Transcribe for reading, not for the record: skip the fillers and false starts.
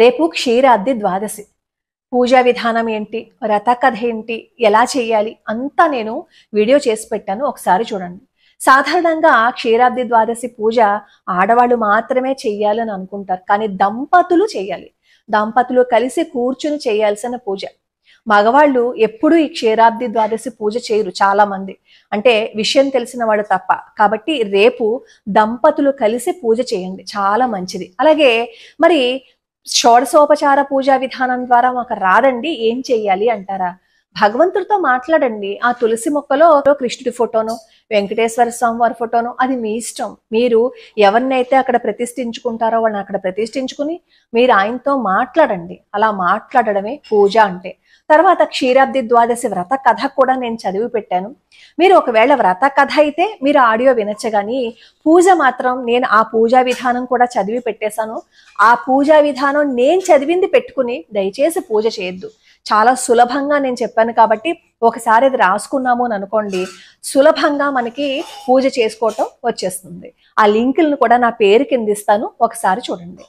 రేపు క్షీరాబ్ది ద్వాదశి. పూజా విధానం ఏంటి, వ్రత కథ ఏంటి, ఎలా చేయాలి అంతా నేను వీడియో చేసి పెట్టాను, ఒకసారి చూడండి. సాధారణంగా క్షీరాబ్ది ద్వాదశి పూజ ఆడవాళ్ళు మాత్రమే చెయ్యాలని అనుకుంటారు, కానీ దంపతులు చేయాలి. దంపతులు కలిసి కూర్చుని చేయాల్సిన పూజ. మగవాళ్ళు ఎప్పుడూ ఈ క్షీరాబ్ది ద్వాదశి పూజ చేయరు చాలా మంది, అంటే విషయం తెలిసిన వాడు తప్ప. కాబట్టి రేపు దంపతులు కలిసి పూజ చేయండి, చాలా మంచిది. అలాగే మరి షోడశోపచార పూజా విధానం ద్వారా మాకు రాదండి, ఏం చెయ్యాలి అంటారా? భగవంతుడితో మాట్లాడండి. ఆ తులసి మొక్కలో కృష్ణుడి ఫోటోను, వెంకటేశ్వర స్వామి వారి ఫోటోను, అది మీ ఇష్టం. మీరు ఎవరినైతే అక్కడ ప్రతిష్ఠించుకుంటారో వాళ్ళని అక్కడ ప్రతిష్ఠించుకుని మీరు ఆయనతో మాట్లాడండి. అలా మాట్లాడడమే పూజ అంటే. తర్వాత క్షీరాబ్ది ద్వాదశి వ్రత కథ కూడా నేను చదివి పెట్టాను. మీరు ఒకవేళ వ్రత కథ అయితే మీరు ఆడియో వినొచ్చు, కానీ పూజ మాత్రం నేను ఆ పూజా విధానం కూడా చదివి పెట్టేశాను. ఆ పూజా విధానం నేను చదివింది పెట్టుకుని దయచేసి పూజ చేయొద్దు. చాలా సులభంగా నేను చెప్పాను కాబట్టి ఒకసారి అది రాసుకున్నాము అని అనుకోండి, సులభంగా మనకి పూజ చేసుకోవటం వచ్చేస్తుంది. ఆ లింకులను కూడా నా పేరు కింద ఇస్తాను, ఒకసారి చూడండి.